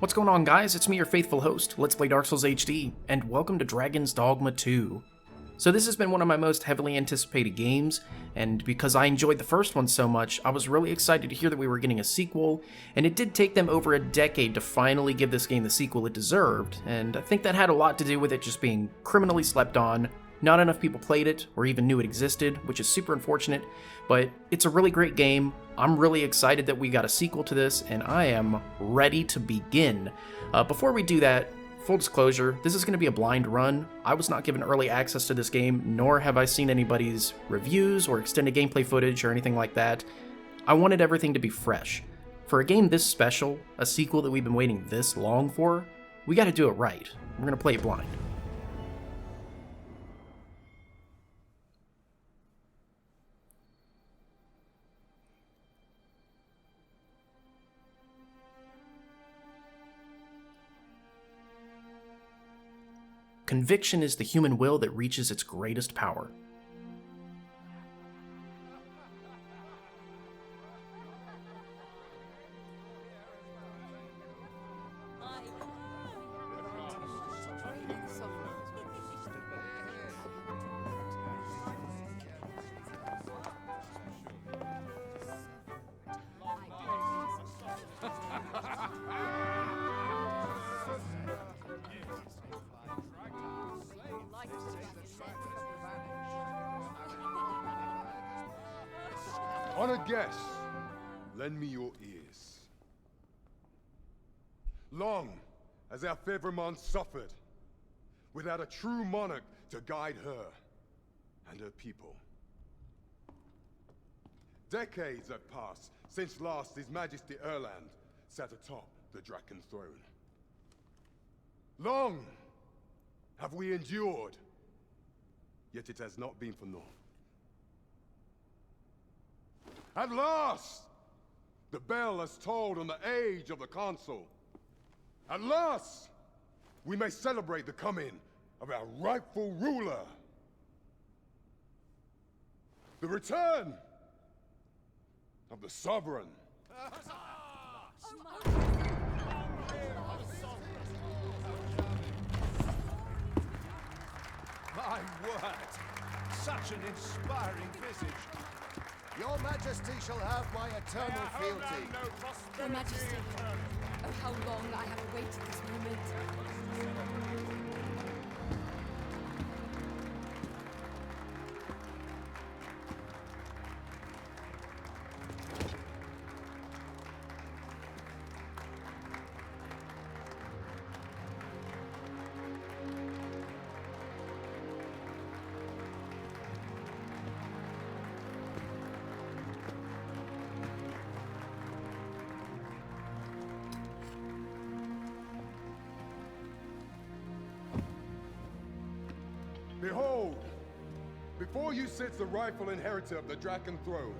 What's going on, guys? It's me, your faithful host, Let's Play Dark Souls HD, and welcome to Dragon's Dogma 2. So this has been one of my most heavily anticipated games, and because I enjoyed the first one so much, I was really excited to hear that we were getting a sequel, and it did take them over a decade to finally give this game the sequel it deserved, and I think that had a lot to do with it just being criminally slept on. Not enough people played it, or even knew it existed, which is super unfortunate, but it's a really great game. I'm really excited that we got a sequel to this, and I am ready to begin. Before we do that, full disclosure, this is going to be a blind run. I was not given early access to this game, nor have I seen anybody's reviews or extended gameplay footage or anything like that. I wanted everything to be fresh. For a game this special, a sequel that we've been waiting this long for, we got to do it right. We're going to play it blind. Conviction is the human will that reaches its greatest power. On a guess, lend me your ears. Long has our Fevrimon suffered, without a true monarch to guide her and her people. Decades have passed since last His Majesty Erland sat atop the Drakken throne. Long have we endured, yet it has not been for naught. At last, the bell has tolled on the age of the console. At last, we may celebrate the coming of our rightful ruler. The return of the sovereign. My word! Such an inspiring visage. Your Majesty shall have my eternal fealty. Your Majesty, oh how long I have awaited this moment. Behold, before you sits the rightful inheritor of the Drakken throne,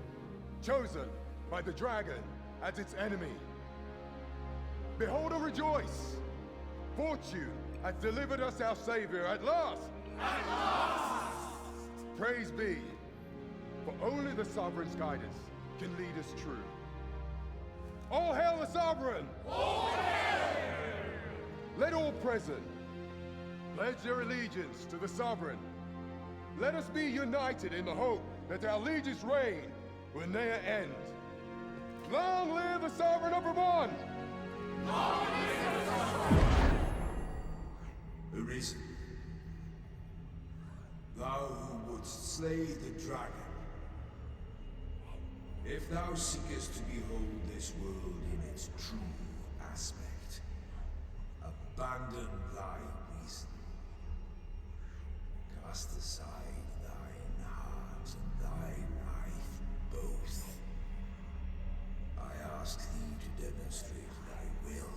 chosen by the dragon as its enemy. Behold and rejoice! Fortune has delivered us our savior at last! At last! Praise be, for only the sovereign's guidance can lead us true. All hail the sovereign! All hail! Let all present pledge their allegiance to the sovereign. Let us be united in the hope that our liege's reign will ne'er end. Long live the sovereign of Vermont! Long live the sovereign! Arisen, thou who wouldst slay the dragon, if thou seekest to behold this world in its true aspect, abandon thy reason. Cast aside thine heart and thy life both. I ask thee to demonstrate thy will,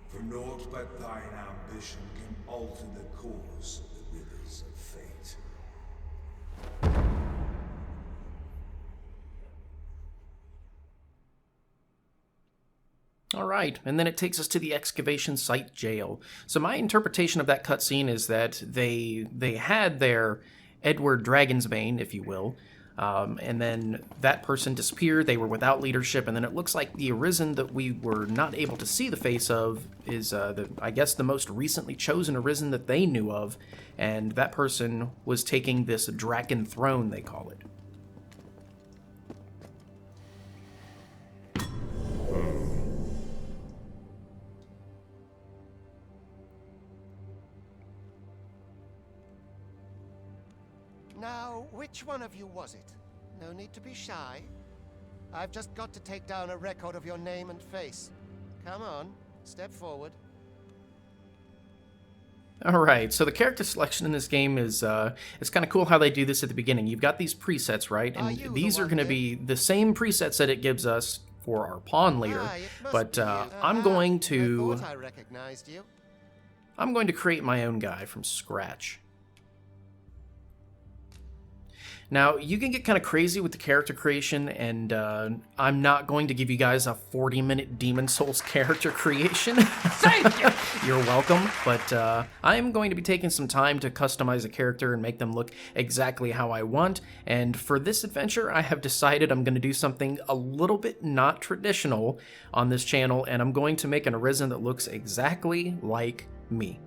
for naught but thine ambition can alter the course of the rivers of fate. Alright, and then it takes us to the excavation site jail. So my interpretation of that cutscene is that they had their Edward Dragonsbane, if you will, And then that person disappeared, they were without leadership, and then it looks like the Arisen that we were not able to see the face of is, I guess, the most recently chosen Arisen that they knew of, and that person was taking this Drakken throne, they call it. Now, which one of you was it? No need to be shy. I've just got to take down a record of your name and face. Come on, step forward. Alright, so the character selection in this game is, it's kind of cool how they do this at the beginning. You've got these presets, right? And these are going to be the same presets that it gives us for our pawn later. But I'm going to... I thought I recognized you. I'm going to create my own guy from scratch. Now, you can get kind of crazy with the character creation, and I'm not going to give you guys a 40-minute Demon Souls character creation. Thank you! You're welcome, but I am going to be taking some time to customize a character and make them look exactly how I want, and for this adventure, I have decided I'm going to do something a little bit not traditional on this channel, and I'm going to make an Arisen that looks exactly like me.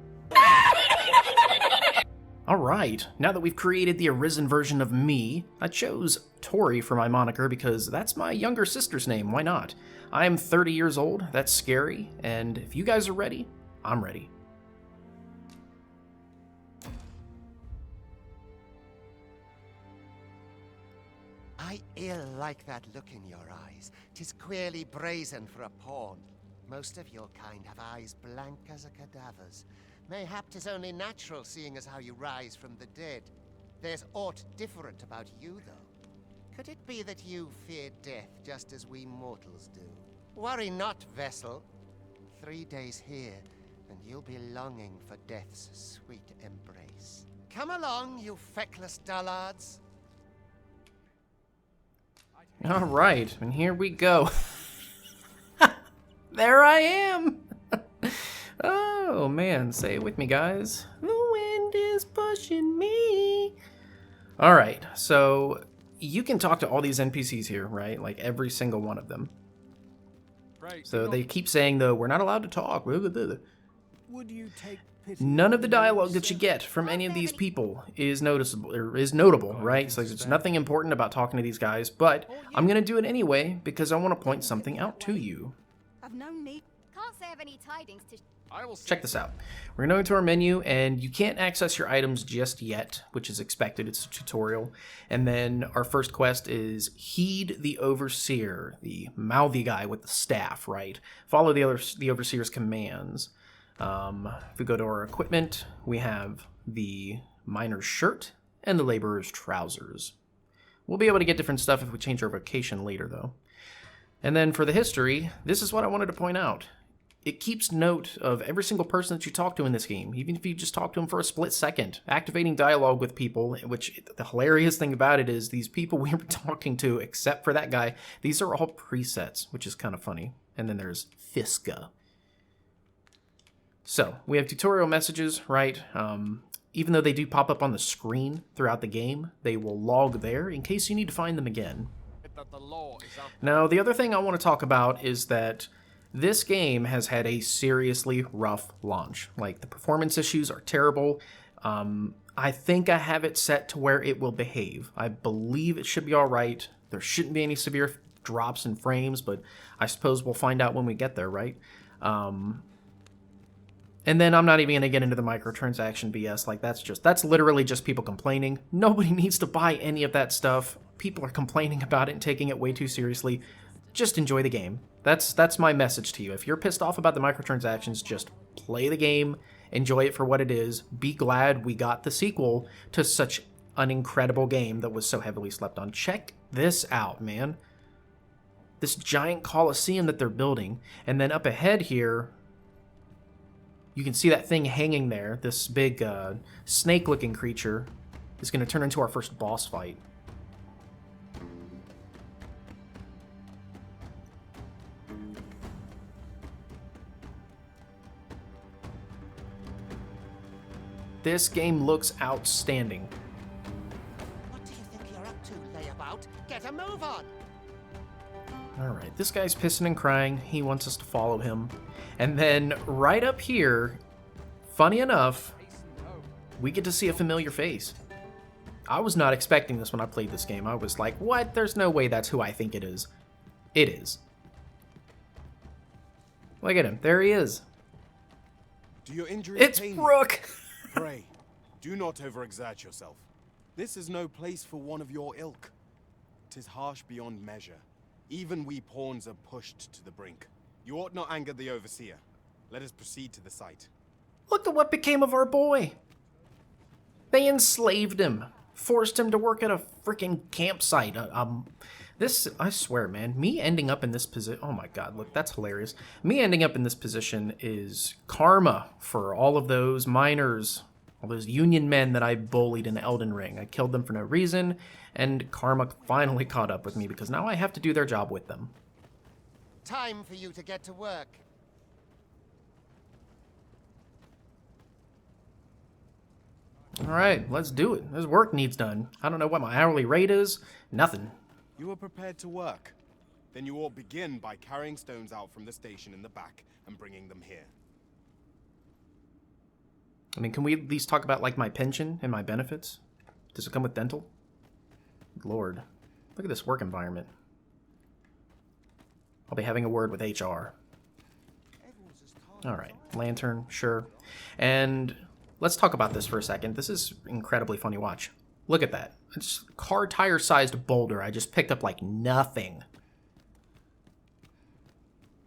Alright, now that we've created the Arisen version of me, I chose Tori for my moniker because that's my younger sister's name, why not? I am 30 years old, that's scary, and if you guys are ready, I'm ready. I ill like that look in your eyes. 'Tis queerly brazen for a pawn. Most of your kind have eyes blank as a cadaver's. Mayhap 'tis only natural, seeing as how you rise from the dead. There's aught different about you, though. Could it be that you fear death just as we mortals do? Worry not, vessel. 3 days here, and you'll be longing for death's sweet embrace. Come along, you feckless dullards. Alright, and here we go. There I am! Oh man, say it with me, guys. The wind is pushing me. Alright, so you can talk to all these NPCs here, right? Like every single one of them. Right. So they keep saying, though, we're not allowed to talk. Blah, blah, blah. Would you take pity? None of the dialogue that you get from any of these people is noticeable, or is notable, right? So there's nothing important about talking to these guys, but I'm going to do it anyway because I want to point something out to you. I've no need. Can't say I've any tidings to. Check this out. We're going to go into our menu, and you can't access your items just yet, which is expected. It's a tutorial. And then our first quest is Heed the Overseer, the mouthy guy with the staff, right? Follow the Overseer's commands. If we go to our equipment, we have the miner's shirt and the laborer's trousers. We'll be able to get different stuff if we change our vocation later, though. And then for the history, this is what I wanted to point out. It keeps note of every single person that you talk to in this game, even if you just talk to them for a split second, activating dialogue with people, which the hilarious thing about it is these people we were talking to, except for that guy, these are all presets, which is kind of funny. And then there's Fiska. So, we have tutorial messages, right? Even though they do pop up on the screen throughout the game, they will log there in case you need to find them again. Now, the other thing I want to talk about is that this game has had a seriously rough launch. Like, the performance issues are terrible. I think I have it set to where it will behave. I believe it should be alright. There shouldn't be any severe drops in frames, but I suppose we'll find out when we get there, right? And then I'm not even going to get into the microtransaction BS. Like, that's literally just people complaining. Nobody needs to buy any of that stuff. People are complaining about it and taking it way too seriously. Just enjoy the game. That's my message to you. If you're pissed off about the microtransactions, just play the game, enjoy it for what it is, be glad we got the sequel to such an incredible game that was so heavily slept on. Check this out, man. This giant coliseum that they're building, and then up ahead here, you can see that thing hanging there. This big snake-looking creature is going to turn into our first boss fight. This game looks outstanding. What do you think you're up to, layabout? a move on. Alright, this guy's pissing and crying. He wants us to follow him. And then right up here, funny enough, we get to see a familiar face. I was not expecting this when I played this game. I was like, what? There's no way that's who I think it is. It is. Look at him. There he is. Do your injuries It's pain you? Brooke! Pray, do not overexert yourself. This is no place for one of your ilk. 'Tis harsh beyond measure. Even we pawns are pushed to the brink. You ought not anger the overseer. Let us proceed to the site. Look at what became of our boy. They enslaved him. Forced him to work at a freaking campsite. This, I swear, man, me ending up in this position, oh my god, look, that's hilarious. Me ending up in this position is karma for all of those miners, all those union men that I bullied in Elden Ring. I killed them for no reason, and karma finally caught up with me because now I have to do their job with them. Time for you to get to work. Alright, let's do it. This work needs done. I don't know what my hourly rate is. Nothing. You are prepared to work. Then you ought begin by carrying stones out from the station in the back and bringing them here. I mean, can we at least talk about, like, my pension and my benefits? Does it come with dental? Lord. Look at this work environment. I'll be having a word with HR. Alright, lantern, sure. And let's talk about this for a second. This is incredibly funny. Watch. Look at that. It's a car tire-sized boulder I just picked up like nothing.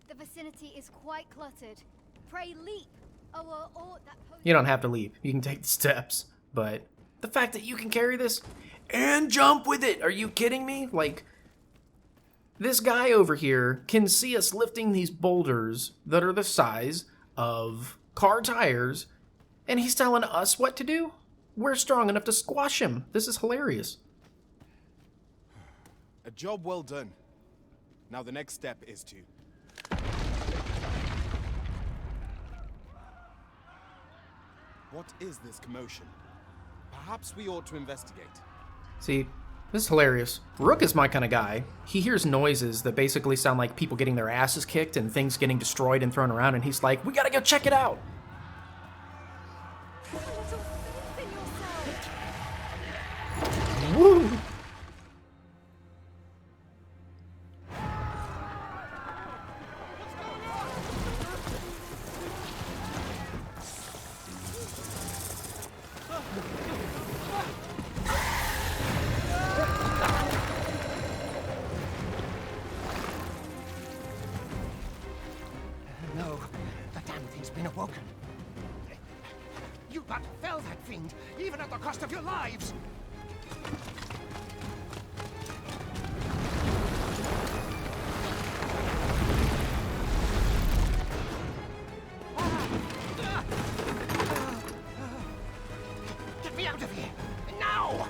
The vicinity is quite cluttered. Pray leap. You don't have to leap. You can take the steps. But the fact that you can carry this and jump with it. Are you kidding me? Like, this guy over here can see us lifting these boulders that are the size of car tires, and he's telling us what to do? We're strong enough to squash him. This is hilarious. A job well done. Now the next step is to... What is this commotion? Perhaps we ought to investigate. See, this is hilarious. Rook is my kind of guy. He hears noises that basically sound like people getting their asses kicked and things getting destroyed and thrown around, and he's like, we gotta go check it out. Woo! No, the damn thing's been awoken. You but fell that fiend, even at the cost of your lives. Get me out of here! Now!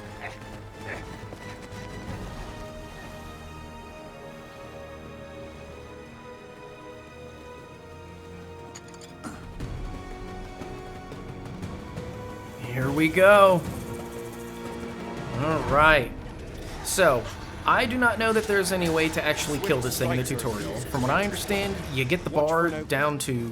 Here we go. Alright. So, I do not know that there's any way to actually kill this thing in the tutorial. From what I understand, you get the bar down to,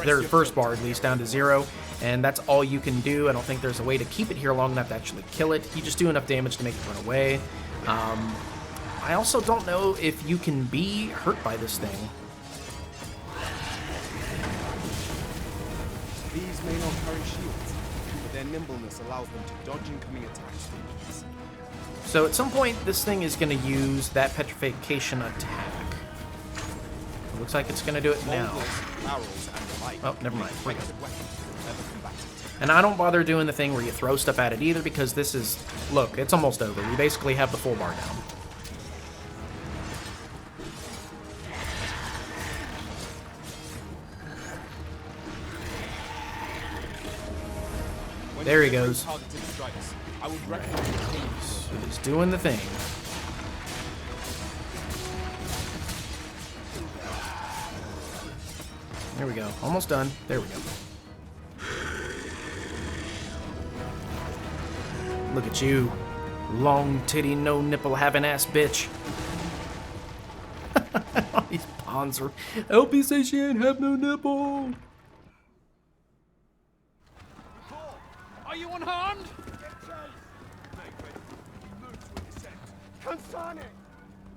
their first bar at least, down to 0, and that's all you can do. I don't think there's a way to keep it here long enough to actually kill it. You just do enough damage to make it run away. I also don't know if you can be hurt by this thing. These may not carry shields, but their nimbleness allows them to dodge incoming attacks with ease. So at some point, this thing is going to use that petrification attack. It looks like it's going to do it now. Barrels, and the like. Oh, never mind. We're good. Effective weapons, never combated. And I don't bother doing the thing where you throw stuff at it either, because this is... Look, it's almost over. We basically have the full bar down. There he goes. I would recommend He's doing the thing. There we go. Almost done. There we go. Look at you. Long titty, no nipple having ass bitch. These pawns are. LP says she ain't have no nipple. Are you unharmed?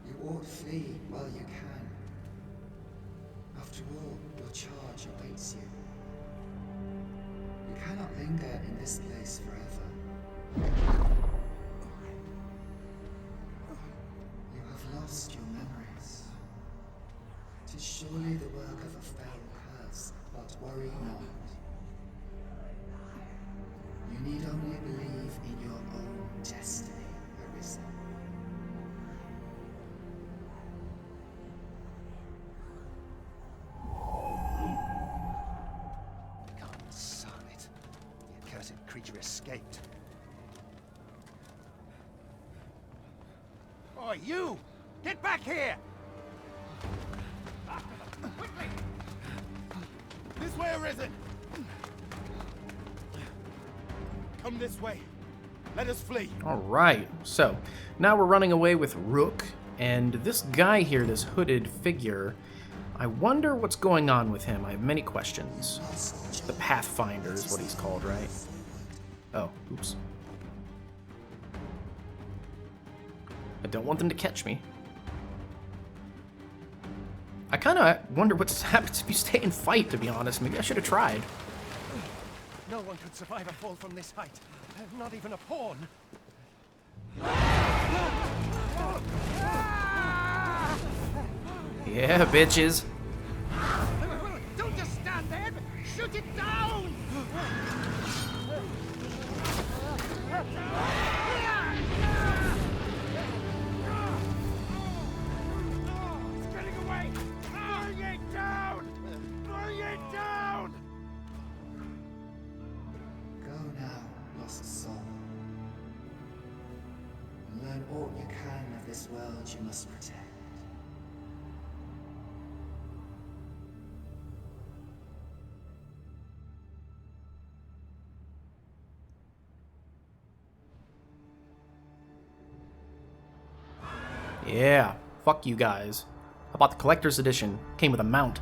You ought flee while you can. After all, your charge awaits you. You cannot linger in this place forever. You have lost your memories. 'Tis surely the work of a fell curse, but worry not. You need only believe in your own destiny, Arisen. Son it. The accursed creature escaped. Oh, you! Get back here! Quickly! This way, Arisen! Come this way. Let us flee. Alright, so now we're running away with Rook, and this guy here, this hooded figure, I wonder what's going on with him. I have many questions. The Pathfinder is what he's called, right? Oh, oops. I don't want them to catch me. I kind of wonder what happens if you stay and fight, to be honest. Maybe I should have tried. No one could survive a fall from this height. Not even a pawn. Yeah, bitches. Don't just stand there! Shoot it down! It's getting away! Bring it down! Bring it down! Go now, lost soul. And learn all you can of this world you must protect. Yeah, fuck you guys. I bought the collector's edition. Came with a mount.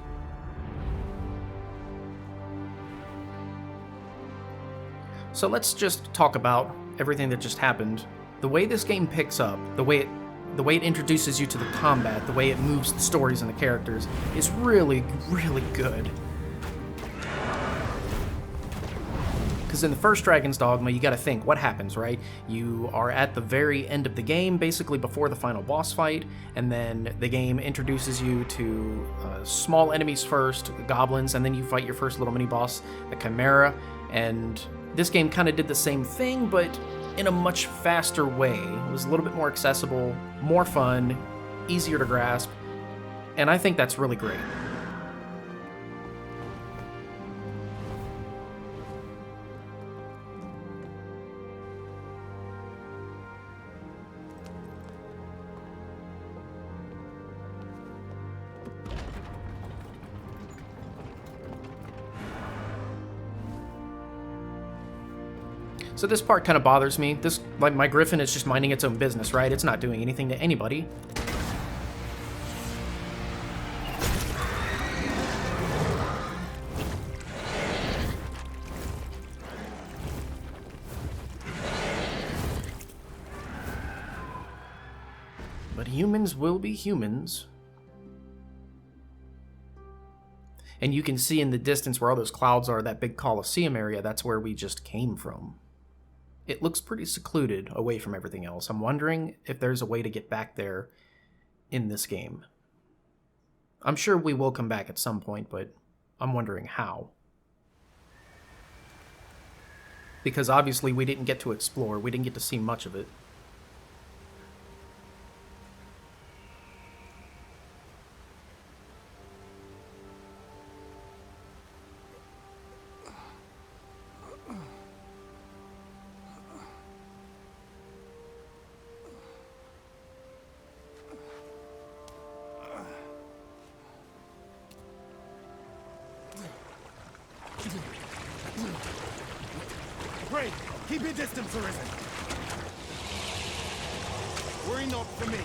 So let's just talk about everything that just happened. The way this game picks up, the way it introduces you to the combat, the way it moves the stories and the characters is really, really good. Because in the first Dragon's Dogma, you gotta think, what happens, right? You are at the very end of the game, basically before the final boss fight, and then the game introduces you to small enemies first, goblins, and then you fight your first little mini-boss, the Chimera, and this game kind of did the same thing, but in a much faster way. It was a little bit more accessible, more fun, easier to grasp, and I think that's really great. So this part kind of bothers me. This, like, my griffin is just minding its own business, right? It's not doing anything to anybody. But humans will be humans. And you can see in the distance where all those clouds are, that big Colosseum area, that's where we just came from. It looks pretty secluded away from everything else. I'm wondering if there's a way to get back there in this game. I'm sure we will come back at some point, but I'm wondering how. Because obviously we didn't get to explore, we didn't get to see much of it. Pray, keep your distance, Arisen. Worry not for me.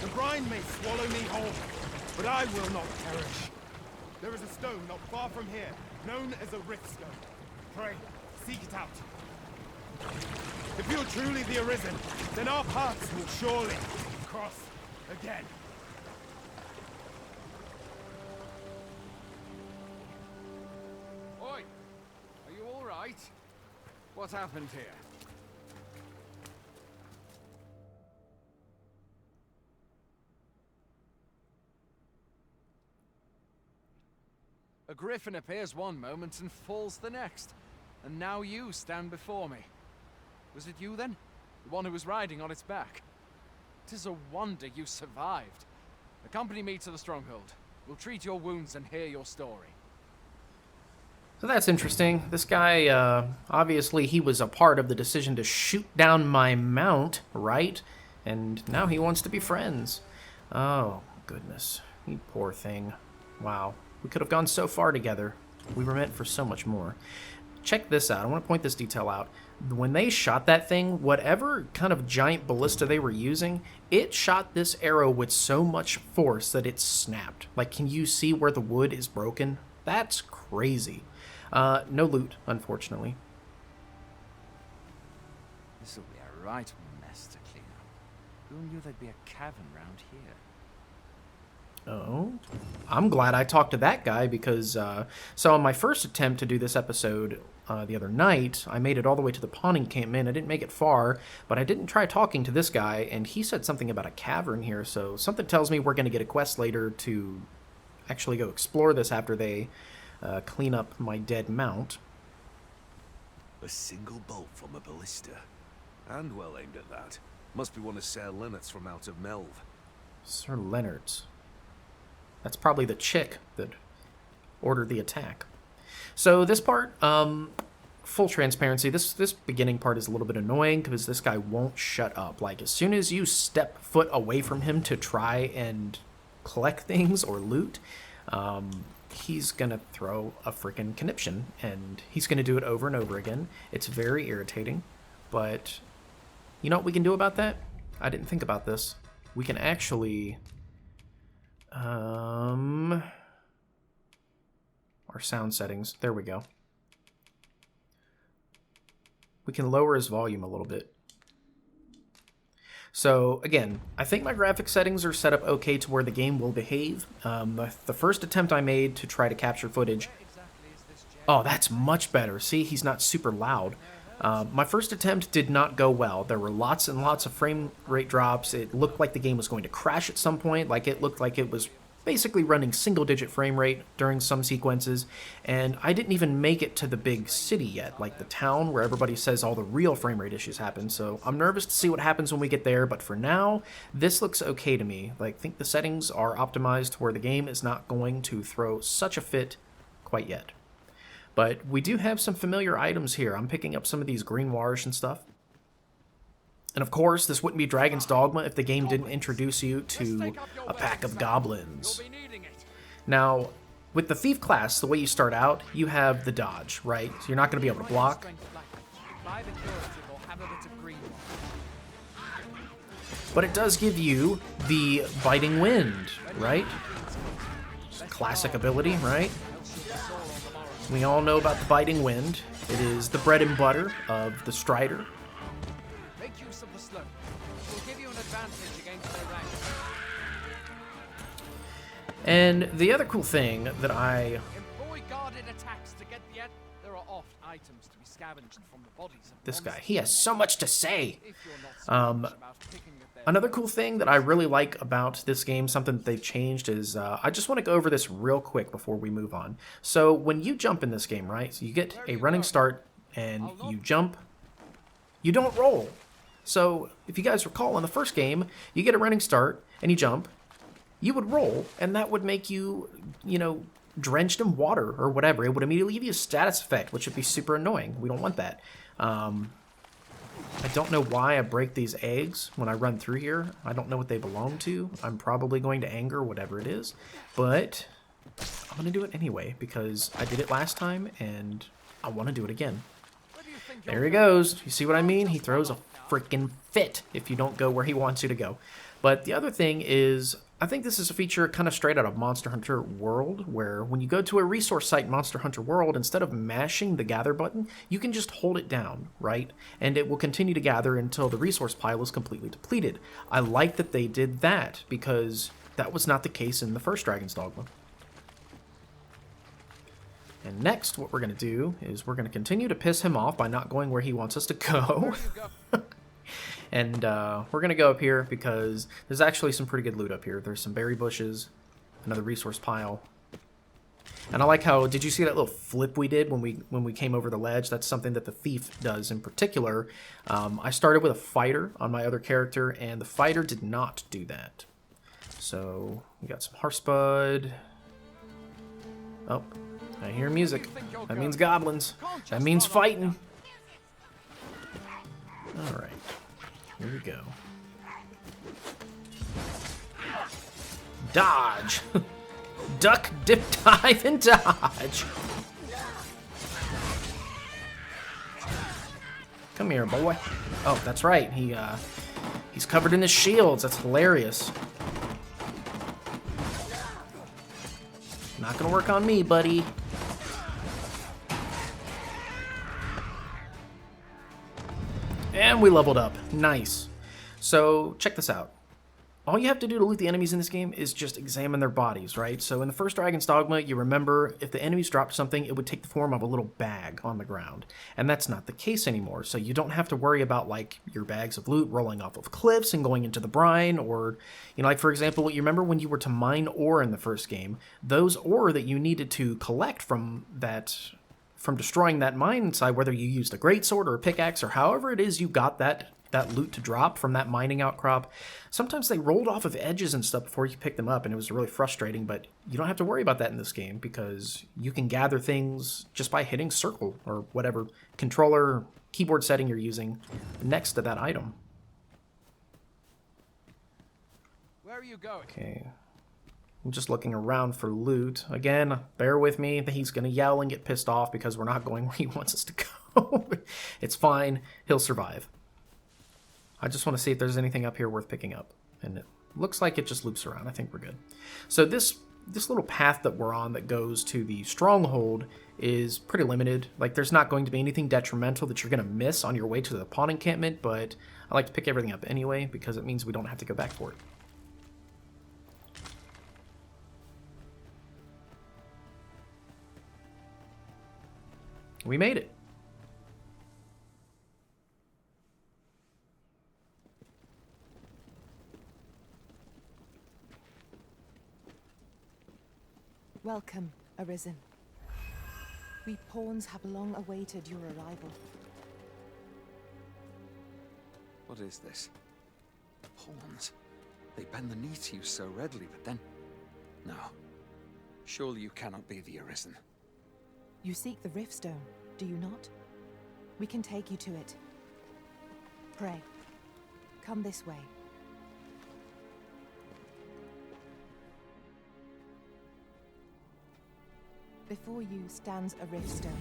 The brine may swallow me whole, but I will not perish. There is a stone not far from here, known as a rift stone. Pray, seek it out. If you're truly the Arisen, then our paths will surely cross again. Oi! Are you all right? What happened here? A griffin appears one moment and falls the next. And now you stand before me. Was it you then? The one who was riding on its back? 'Tis a wonder you survived. Accompany me to the Stronghold. We'll treat your wounds and hear your story. So that's interesting. This guy, obviously he was a part of the decision to shoot down my mount, right? And now he wants to be friends. Oh, goodness. You poor thing. Wow. We could have gone so far together. We were meant for so much more. Check this out. I want to point this detail out. When they shot that thing, whatever kind of giant ballista they were using, it shot this arrow with so much force that it snapped. Like, can you see where the wood is broken? That's crazy. No loot, unfortunately. This'll be a right mess to clean up. Who knew there'd be a cavern round here? Oh, I'm glad I talked to that guy because, so on my first attempt to do this episode the other night, I made it all the way to the pawning encampment. I didn't make it far, but I didn't try talking to this guy, and he said something about a cavern here, so something tells me we're going to get a quest later to actually go explore this after they clean up my dead mount. A single bolt from a ballista. And well aimed at that. Must be one of Sir Leonard's from out of Melve. Sir Leonard's. That's probably the chick that ordered the attack. So this part, full transparency, this beginning part is a little bit annoying because this guy won't shut up. Like, as soon as you step foot away from him to try and collect things or loot, he's gonna throw a freaking conniption, and he's gonna do it over and over again. It's very irritating, but you know what we can do about that? I didn't think about this. We can actually... our sound settings. There we go. We can lower his volume a little bit. So again, I think my graphic settings are set up okay to where the game will behave. The first attempt I made to try to capture footage... Oh, that's much better. See, he's not super loud. My first attempt did not go well. There were lots and lots of frame rate drops. It looked like the game was going to crash at some point. Like, it looked like it was basically running single-digit frame rate during some sequences. And I didn't even make it to the big city yet, like the town where everybody says all the real frame rate issues happen. So I'm nervous to see what happens when we get there. But for now, this looks okay to me. Like, I think the settings are optimized to where the game is not going to throw such a fit quite yet. But we do have some familiar items here. I'm picking up some of these greenwarish and stuff. And of course, this wouldn't be Dragon's Dogma if the game didn't introduce you to a pack of goblins. Now, with the Thief class, the way you start out, you have the dodge, right? So you're not going to be able to block. But it does give you the Biting Wind, right? Classic ability, right? We all know about the Biting Wind. It is the bread and butter of the Strider. Make use of the slope. It will give you an advantage against their ranks. And the other cool thing that I... Employ guarded attacks to get the there are oft items to be scavenged from the bodies of This guy, monsters. he has so much to say. If you're not so much about picking at their Another cool thing that I really like about this game, something that they've changed, is I just want to go over this real quick before we move on. So when you jump in this game, right, so you get a running start and you jump, you don't roll. So if you guys recall in the first game, you get a running start and you jump, you would roll, and that would make you, you know, drenched in water or whatever. It would immediately give you a status effect, which would be super annoying. We don't want that. I don't know why I break these eggs when I run through here. I don't know what they belong to. I'm probably going to anger whatever it is, but I'm going to do it anyway because I did it last time and I want to do it again. There he goes. You see what I mean? He throws a freaking fit if you don't go where he wants you to go. But the other thing is, I think this is a feature kind of straight out of Monster Hunter World, where when you go to a resource site in Monster Hunter World, instead of mashing the gather button, you can just hold it down, right? And it will continue to gather until the resource pile is completely depleted. I like that they did that, because that was not the case in the first Dragon's Dogma. And next, what we're going to do is we're going to continue to piss him off by not going where he wants us to go. And we're going to go up here because there's actually some pretty good loot up here. There's some berry bushes, another resource pile. And I like how, did you see that little flip we did when we came over the ledge? That's something that the thief does in particular. I started with a fighter on my other character, and the fighter did not do that. So we got some Harspud. Oh, I hear music. That means goblins. That means fighting. All right. Here we go. Dodge! Duck, dip, dive, and dodge! Come here, boy. Oh, that's right. He's covered in his shields. That's hilarious. Not gonna work on me, buddy. And we leveled up. Nice. So, check this out. All you have to do to loot the enemies in this game is just examine their bodies, right? So in the first Dragon's Dogma, you remember if the enemies dropped something, it would take the form of a little bag on the ground. And that's not the case anymore. So you don't have to worry about, like, your bags of loot rolling off of cliffs and going into the brine, or, you know, like, for example, you remember when you were to mine ore in the first game, those ore that you needed to collect from destroying that mine inside, whether you used a greatsword or a pickaxe or however it is you got that loot to drop from that mining outcrop, sometimes they rolled off of edges and stuff before you picked them up, and it was really frustrating, but you don't have to worry about that in this game because you can gather things just by hitting circle or whatever controller or keyboard setting you're using next to that item. Where are you going? Okay. I'm just looking around for loot. Again, bear with me. He's going to yell and get pissed off because we're not going where he wants us to go. It's fine. He'll survive. I just want to see if there's anything up here worth picking up. And it looks like it just loops around. I think we're good. So this little path that we're on that goes to the Stronghold is pretty limited. Like, there's not going to be anything detrimental that you're going to miss on your way to the pawn encampment, but I like to pick everything up anyway because it means we don't have to go back for it. We made it. Welcome, Arisen. We pawns have long awaited your arrival. What is this? Pawns. They bend the knee to you so readily, but then... No. Surely you cannot be the Arisen. You seek the Riftstone, do you not? We can take you to it. Pray. Come this way. Before you stands a Riftstone.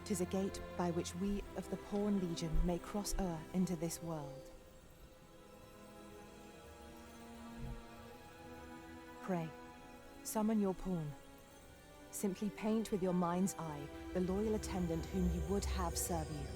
Tis a gate by which we of the Pawn Legion may cross o'er into this world. Pray, summon your pawn. Simply paint with your mind's eye the loyal attendant whom you would have serve you.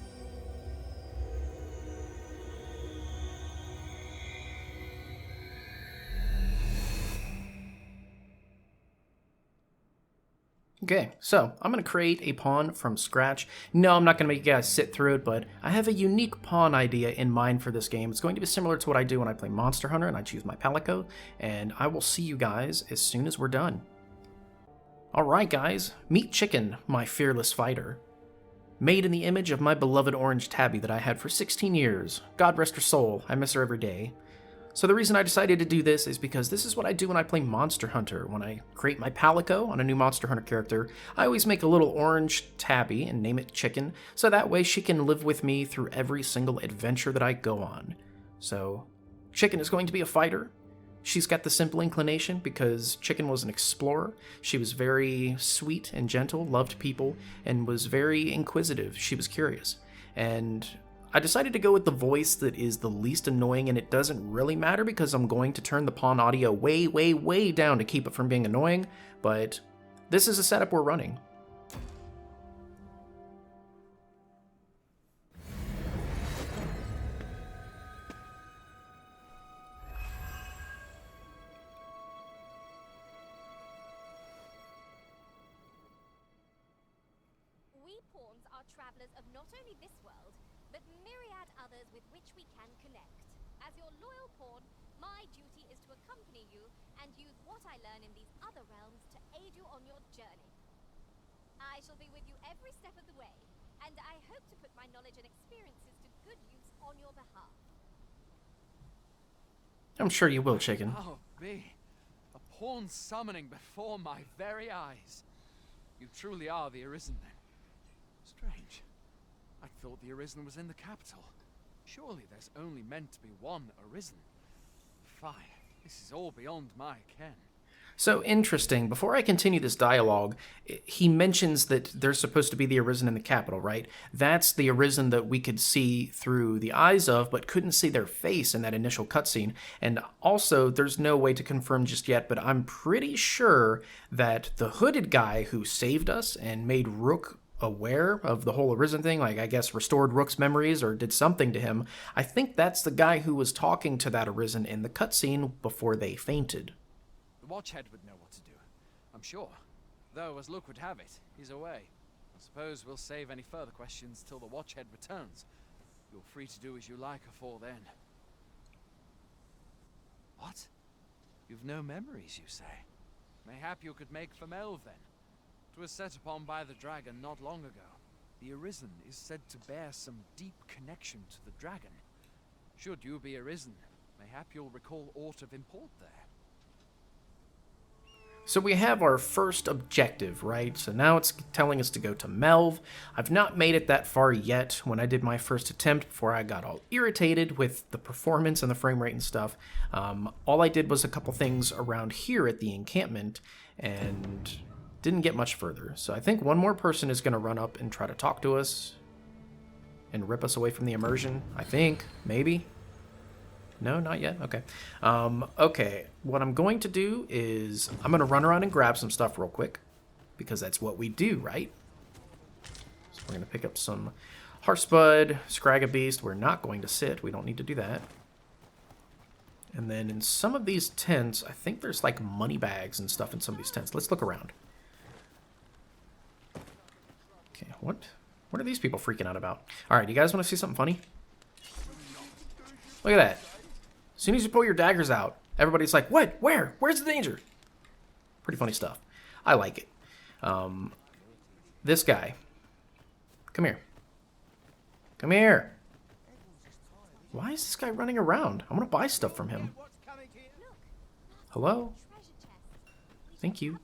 Okay, so I'm going to create a pawn from scratch. No, I'm not going to make you guys sit through it, but I have a unique pawn idea in mind for this game. It's going to be similar to what I do when I play Monster Hunter and I choose my Palico, and I will see you guys as soon as we're done. Alright guys, meet Chicken, my fearless fighter. Made in the image of my beloved orange tabby that I had for 16 years. God rest her soul, I miss her every day. So the reason I decided to do this is because this is what I do when I play Monster Hunter. When I create my Palico on a new Monster Hunter character, I always make a little orange tabby and name it Chicken, so that way she can live with me through every single adventure that I go on. So, Chicken is going to be a fighter. she's got the simple inclination because Chicken was an explorer. She was very sweet and gentle, loved people, and was very inquisitive. She was curious. And I decided to go with the voice that is the least annoying, and it doesn't really matter because I'm going to turn the pawn audio way, way, way down to keep it from being annoying, but this is a setup we're running. We pawns are travelers of not only this world, but myriad others with which we can connect. As your loyal pawn, my duty is to accompany you and use what I learn in these other realms to aid you on your journey. I shall be with you every step of the way, and I hope to put my knowledge and experiences to good use on your behalf. I'm sure you will, Chicken. Oh, B. A pawn summoning before my very eyes. You truly are the Arisen, then. Strange. I thought the Arisen was in the capital. Surely there's only meant to be one Arisen. Fie, this is all beyond my ken. So interesting. Before I continue this dialogue, he mentions that there's supposed to be the Arisen in the capital, right? That's the Arisen that we could see through the eyes of, but couldn't see their face in that initial cutscene. And also, there's no way to confirm just yet, but I'm pretty sure that the hooded guy who saved us and made Rook aware of the whole Arisen thing, like I guess restored Rook's memories or did something to him, I think that's the guy who was talking to that Arisen in the cutscene before they fainted. The Watchhead would know what to do, I'm sure. Though, as luck would have it, he's away. I suppose we'll save any further questions till the Watchhead returns. You're free to do as you like afore then. What? You've no memories, you say? Mayhap you could make for Melve, then. 'Twas set upon by the dragon not long ago. The Arisen is said to bear some deep connection to the dragon. Should you be Arisen, mayhap you'll recall aught of import there. So we have our first objective, right? So now it's telling us to go to Melve. I've not made it that far yet when I did my first attempt before I got all irritated with the performance and the frame rate and stuff. All I did was a couple things around here at the encampment and didn't get much further. So I think one more person is going to run up and try to talk to us and rip us away from the immersion. I think, maybe. No, not yet? Okay. Okay, what I'm going to do is I'm going to run around and grab some stuff real quick because that's what we do, right? So we're going to pick up some Heartspud, Scragabeast. We're not going to sit. We don't need to do that. And then in some of these tents, I think there's like money bags and stuff in some of these tents. Let's look around. Okay, what are these people freaking out about? All right, you guys want to see something funny? Look at that. As soon as you pull your daggers out, everybody's like, what? Where? Where's the danger? Pretty funny stuff. I like it. This guy. Come here. Come here. Why is this guy running around? I'm going to buy stuff from him. Hello? Thank you.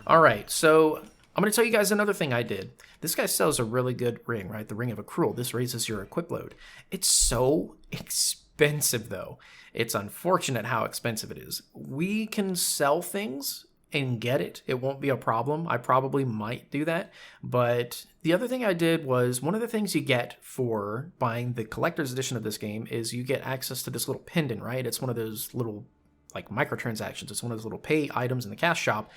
Alright, so I'm going to tell you guys another thing I did. This guy sells a really good ring, right? The Ring of Accrual. This raises your equip load. It's so expensive, though. It's unfortunate how expensive it is. We can sell things and get it. It won't be a problem. I probably might do that. But the other thing I did was, one of the things you get for buying the collector's edition of this game is you get access to this little pendant, right? It's one of those little, like, microtransactions. It's one of those little pay items in the cash shop.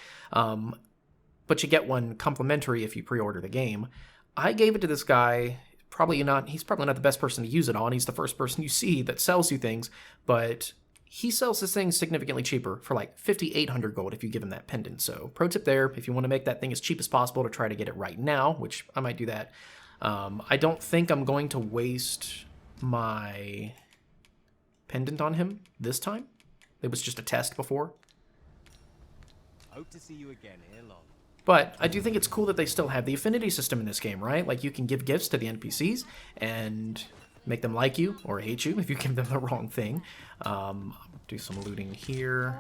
But you get one complimentary if you pre-order the game. I gave it to this guy. He's probably not the best person to use it on. He's the first person you see that sells you things, but he sells this thing significantly cheaper for like 5,800 gold if you give him that pendant. So pro tip there, if you want to make that thing as cheap as possible to try to get it right now, which I might do that. I don't think I'm going to waste my pendant on him this time. It was just a test before. Hope to see you again here long. But I do think it's cool that they still have the affinity system in this game, right? Like, you can give gifts to the NPCs and make them like you or hate you if you give them the wrong thing. Do some looting here.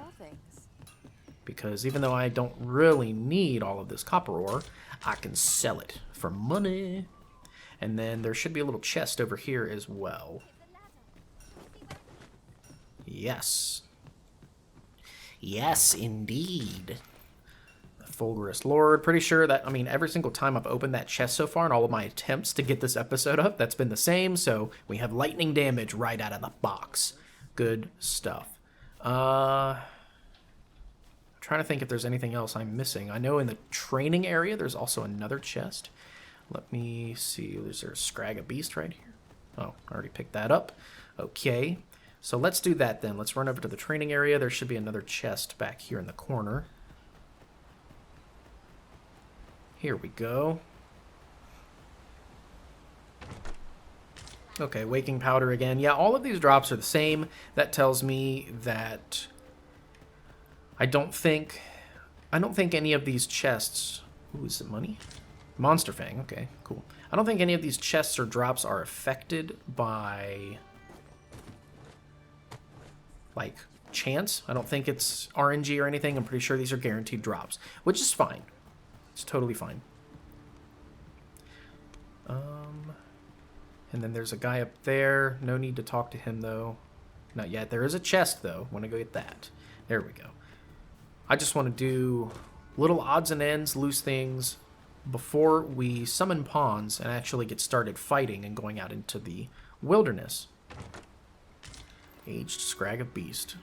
Because even though I don't really need all of this copper ore, I can sell it for money. And then there should be a little chest over here as well. Yes. Yes, indeed. The Fulgurous Lord. Pretty sure that, I mean, every single time I've opened that chest so far in all of my attempts to get this episode up, that's been the same. So we have lightning damage right out of the box. Good stuff. I'm trying to think if there's anything else I'm missing. I know in the training area, there's also another chest. Let me see. Is there a Scrag of Beast right here? Oh, I already picked that up. Okay. So let's do that then. Let's run over to the training area. There should be another chest back here in the corner. Here we go. Okay, Waking Powder again. Yeah, all of these drops are the same. That tells me that I don't think any of these chests... Ooh, is it money? Monster Fang. Okay, cool. I don't think any of these chests or drops are affected by... like, chance. I don't think it's RNG or anything. I'm pretty sure these are guaranteed drops, which is fine. It's totally fine. And then there's a guy up there. No need to talk to him, though. Not yet. There is a chest, though. Want to go get that. There we go. I just want to do little odds and ends, loose things, before we summon pawns and actually get started fighting and going out into the wilderness. Aged Scrag of Beast.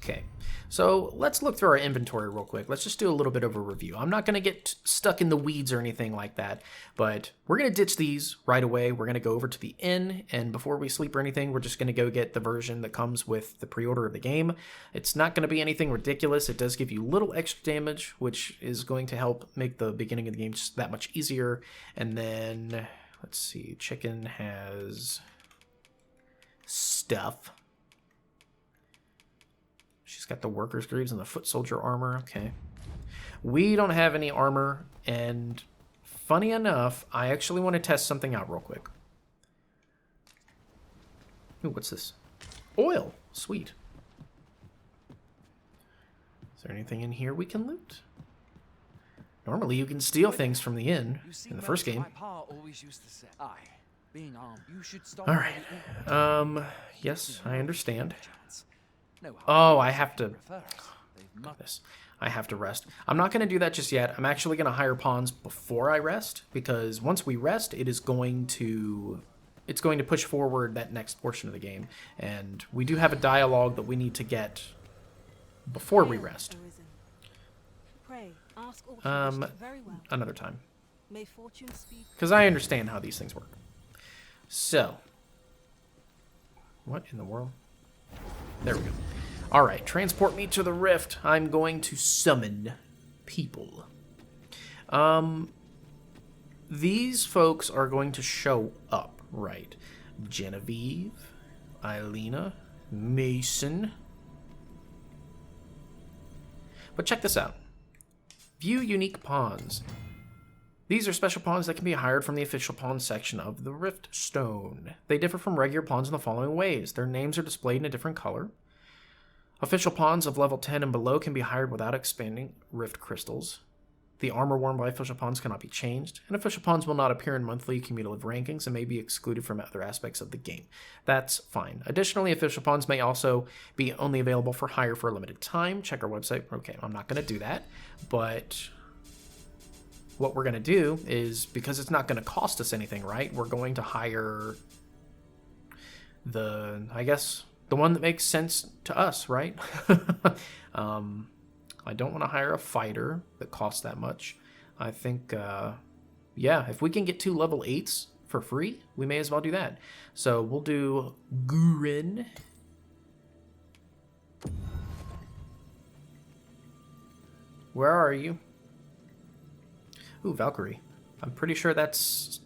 Okay, so let's look through our inventory real quick. Let's just do a little bit of a review. I'm not going to get stuck in the weeds or anything like that, but we're going to ditch these right away. We're going to go over to the inn, and before we sleep or anything, we're just going to go get the version that comes with the pre-order of the game. It's not going to be anything ridiculous. It does give you little extra damage, which is going to help make the beginning of the game just that much easier. And then, let's see, Chicken has stuff. She's got the worker's greaves and the foot soldier armor. Okay. We don't have any armor, and funny enough, I actually want to test something out real quick. Ooh, what's this? Oil. Sweet. Is there anything in here we can loot? Normally you can steal things from the inn in the first game. Alright. Yes, I understand. Oh, I have to... Goodness. I have to rest. I'm not going to do that just yet. I'm actually going to hire pawns before I rest, because once we rest, it's going to push forward that next portion of the game. And we do have a dialogue that we need to get before we rest. Another time. Because I understand how these things work. So. What in the world? There we go. Alright, transport me to the rift. I'm going to summon people. These folks are going to show up, right? Genevieve, Eilina, Mason. But check this out. View unique pawns. These are special pawns that can be hired from the official pawn section of the Rift Stone. They differ from regular pawns in the following ways. Their names are displayed in a different color. Official pawns of level 10 and below can be hired without expanding Rift Crystals. The armor worn by official pawns cannot be changed, and official pawns will not appear in monthly cumulative rankings and may be excluded from other aspects of the game. That's fine. Additionally, official pawns may also be only available for hire for a limited time. Check our website. Okay, I'm not going to do that, but what we're going to do is, because it's not going to cost us anything, right? We're going to hire I guess, the one that makes sense to us, right? I don't want to hire a fighter that costs that much. I think, yeah, if we can get 2 level 8s for free, we may as well do that. So we'll do Guren. Where are you? Ooh, Valkyrie. I'm pretty sure that's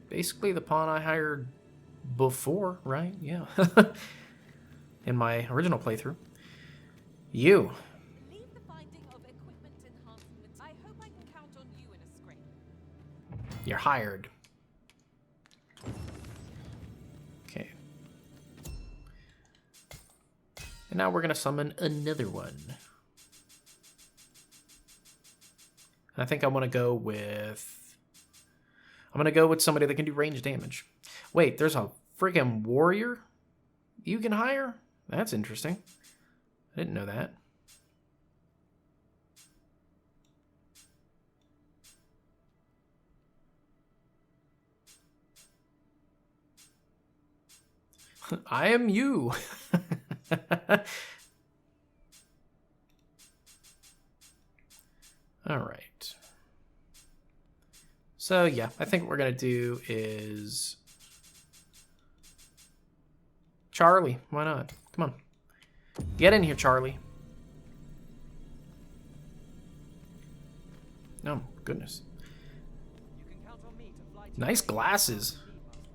basically the pawn I hired before, right? Yeah. In my original playthrough. You. Leave the finding of equipment enhancements. I hope I can count on you in a scrape. You're hired. Okay. And now we're going to summon another one. I think I want to go with... I'm going to go with somebody that can do range damage. Wait, there's a freaking warrior you can hire? That's interesting. I didn't know that. I am you. All right. So yeah, I think what we're gonna do is Charlie. Why not? Come on, get in here, Charlie. Oh goodness. Nice glasses.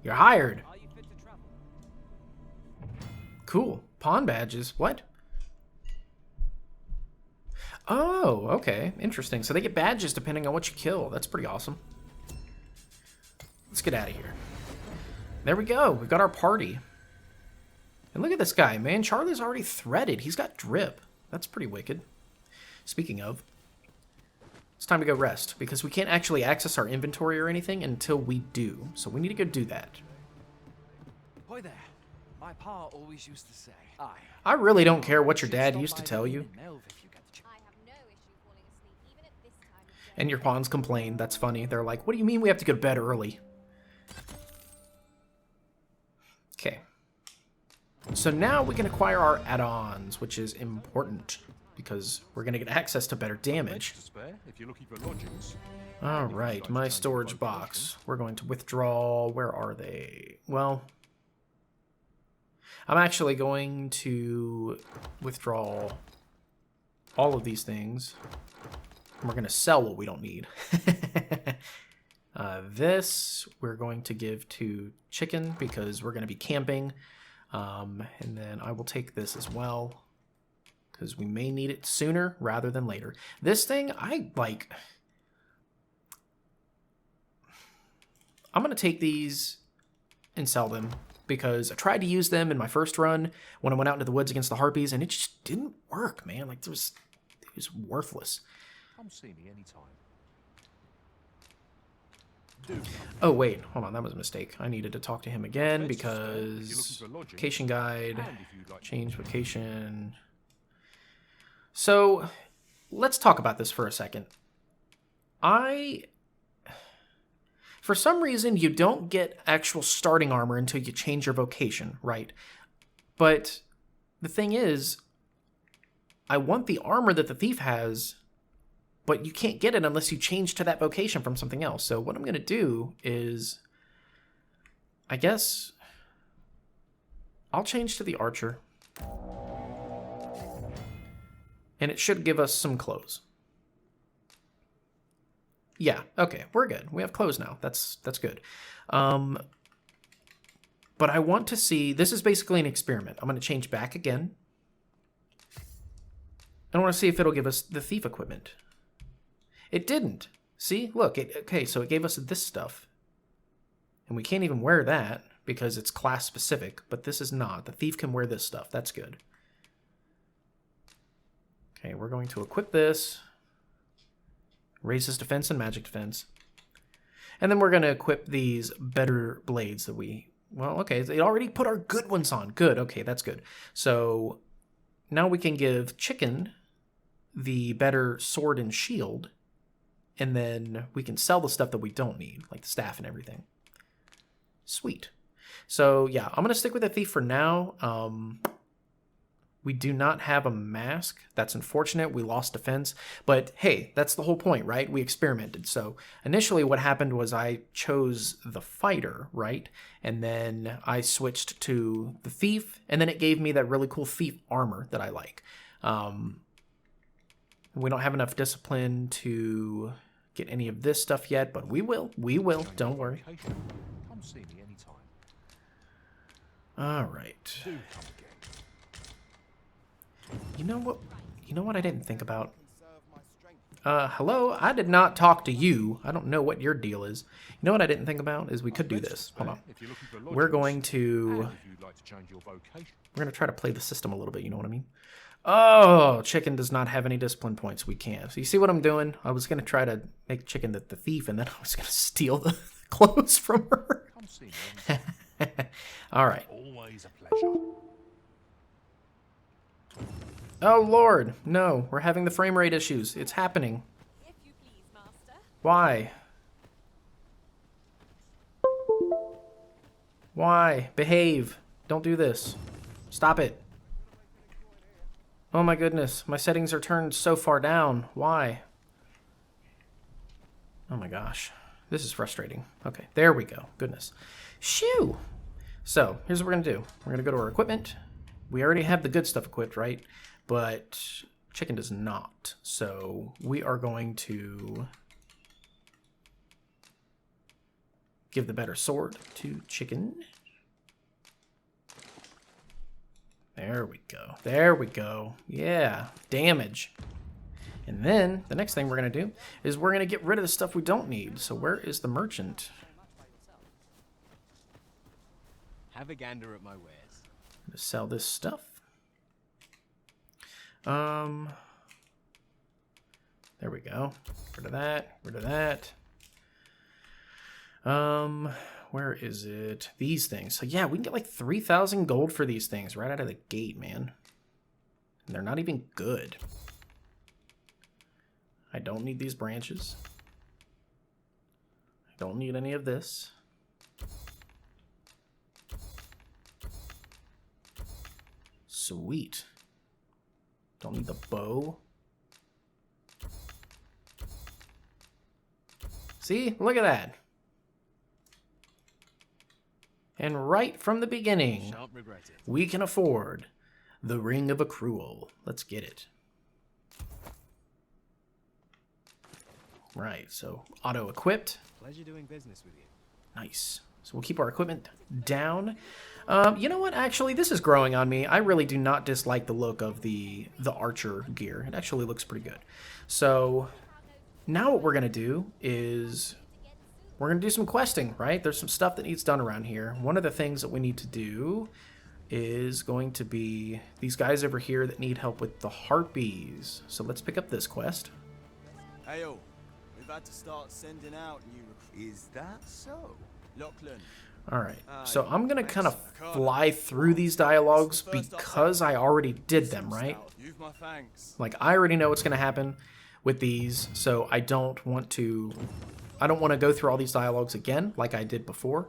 You're hired. Cool. Pawn badges. What? Oh, okay. Interesting. So they get badges depending on what you kill. That's pretty awesome. Let's get out of here. There we go. We've got our party. And look at this guy, man. Charlie's already threaded. He's got drip. That's pretty wicked. Speaking of, it's time to go rest because we can't actually access our inventory or anything until we do. So we need to go do that. Boy there. My pa always used to say, I really don't care what your dad used to tell you. And your pawns complain. That's funny. They're like, what do you mean we have to go to bed early? Okay. So now we can acquire our add-ons, which is important because we're going to get access to better damage. All right, my storage box. We're going to withdraw. Where are they? Well, I'm actually going to withdraw all of these things. We're going to sell what we don't need. This we're going to give to Chicken because we're going to be camping. And then I will take this as well because we may need it sooner rather than later. This thing, I'm going to take these and sell them because I tried to use them in my first run when I went out into the woods against the harpies and it just didn't work, man. Like it was worthless. Come see me anytime. Oh wait, hold on, that was a mistake. I needed to talk to him again because vacation guide, change vacation. So let's talk about this for a second. For some reason, you don't get actual starting armor until you change your vocation, right? But the thing is, I want the armor that the thief has, but you can't get it unless you change to that vocation from something else. So what I'm going to do is, I guess, I'll change to the archer. And it should give us some clothes. Yeah, okay, we're good. We have clothes now. That's good. But I want to see, this is basically an experiment. I'm going to change back again. I want to see if it'll give us the thief equipment. It didn't. See? Look, okay, so it gave us this stuff. And we can't even wear that because it's class specific, but this is not. The thief can wear this stuff. That's good. Okay, we're going to equip this. Raises defense and magic defense. And then we're going to equip these better blades that we... Well, okay, they already put our good ones on. Good, okay, that's good. So now we can give Chicken the better sword and shield. And then we can sell the stuff that we don't need, like the staff and everything. Sweet. So yeah, I'm going to stick with the thief for now. We do not have a mask. That's unfortunate. We lost defense. But hey, that's the whole point, right? We experimented. So initially what happened was I chose the fighter, right? And then I switched to the thief. And then it gave me that really cool thief armor that I like. We don't have enough discipline to get any of this stuff yet, but we will. We will. Don't worry. Come see me anytime. All right. You know what? You know what I didn't think about? Hello? I did not talk to you. I don't know what your deal is. You know what I didn't think about is we could do this. Hold on. We're going to try to play the system a little bit, you know what I mean? Oh, Chicken does not have any discipline points. We can't. So you see what I'm doing? I was going to try to make Chicken the thief, and then I was going to steal the clothes from her. Come see me. All right. Always a pleasure. Oh, Lord. No, we're having the frame rate issues. It's happening. If you please, master. Why? Why? Behave. Don't do this. Stop it. Oh my goodness. My settings are turned so far down. Why? Oh my gosh. This is frustrating. Okay, there we go. Goodness. Shoo! So, here's what we're going to do. We're going to go to our equipment. We already have the good stuff equipped, right? But chicken does not. So, we are going to give the better sword to chicken. There we go. There we go. Yeah, damage. And then the next thing we're going to do is we're going to get rid of the stuff we don't need. So where is the merchant? Have a gander at my wares. I'm going to sell this stuff. There we go. Rid of that. Rid of that. Where is it? These things. So yeah, we can get like 3,000 gold for these things right out of the gate, man. And they're not even good. I don't need these branches. I don't need any of this. Sweet. Don't need the bow. See? Look at that. And right from the beginning, we can afford the Ring of Accrual. Let's get it. Right, so auto-equipped. Pleasure doing business with you. Nice. So we'll keep our equipment down. You know what? Actually, this is growing on me. I really do not dislike the look of the archer gear. It actually looks pretty good. So now what we're going to do is we're going to do some questing, right? There's some stuff that needs done around here. One of the things that we need to do is going to be these guys over here that need help with the harpies. So let's pick up this quest. Heyo, we've had to start sending out new recruits. Is that so? Lachlan. All right, so I'm going to kind of fly through these dialogues because I already did them, right? You've my thanks. Like, I already know what's going to happen with these, so I don't want to go through all these dialogues again like I did before.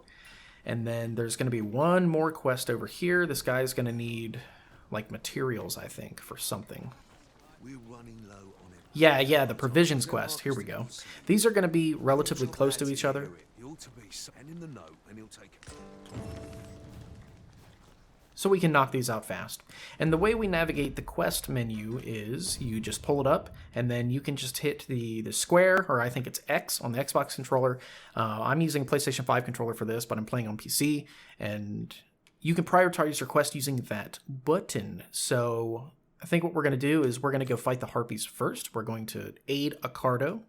And then there's going to be one more quest over here. This guy's going to need, like, materials, I think, for something. We're running low on it. Yeah, the provisions quest. Here we go. These are going to be relatively close to each other. He ought to be and in the note, and he'll take it. So we can knock these out fast. And the way we navigate the quest menu is you just pull it up, and then you can just hit the square, or I think it's X on the Xbox controller. I'm using a PlayStation 5 controller for this, but I'm playing on PC, and you can prioritize your quest using that button. So I think what we're going to do is we're going to go fight the harpies first. We're going to aid Accardo.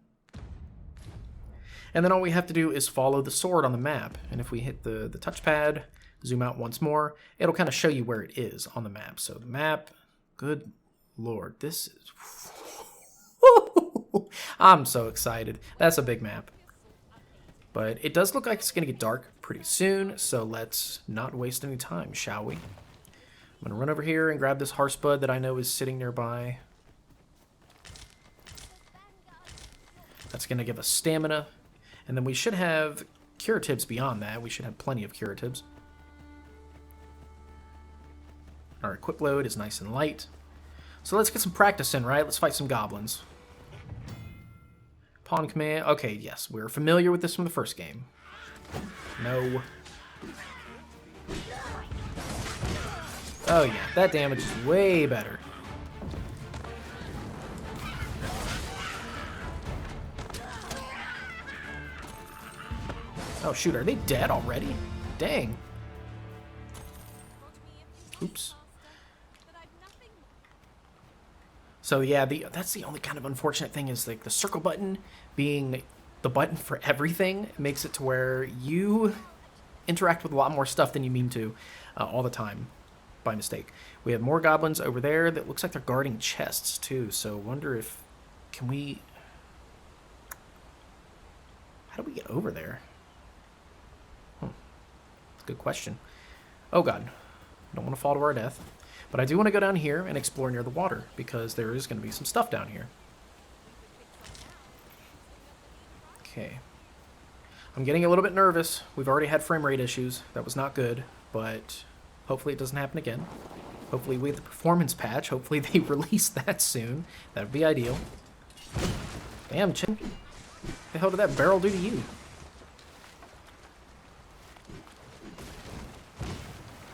And then all we have to do is follow the sword on the map. And if we hit the touchpad, zoom out once more, it'll kind of show you where it is on the map. So the map, good lord, this is... I'm so excited. That's a big map. But it does look like it's going to get dark pretty soon, so let's not waste any time, shall we? I'm going to run over here and grab this Harspud that I know is sitting nearby. That's going to give us stamina. And then we should have curatives beyond that. We should have plenty of curatives. Our equip load is nice and light. So let's get some practice in, right? Let's fight some goblins. Pawn command. Okay, yes. We're familiar with this from the first game. No. Oh yeah, that damage is way better. Oh shoot, are they dead already? Dang. Oops. So yeah, that's the only kind of unfortunate thing is like the circle button being the button for everything makes it to where you interact with a lot more stuff than you mean to all the time by mistake. We have more goblins over there that looks like they're guarding chests too, so wonder if... Can we... How do we get over there? It's a good question. Oh god. Don't want to fall to our death. But I do want to go down here and explore near the water, because there is going to be some stuff down here. Okay. I'm getting a little bit nervous. We've already had frame rate issues. That was not good, but hopefully it doesn't happen again. Hopefully with the performance patch, hopefully they release that soon. That would be ideal. Damn, Chin. What the hell did that barrel do to you?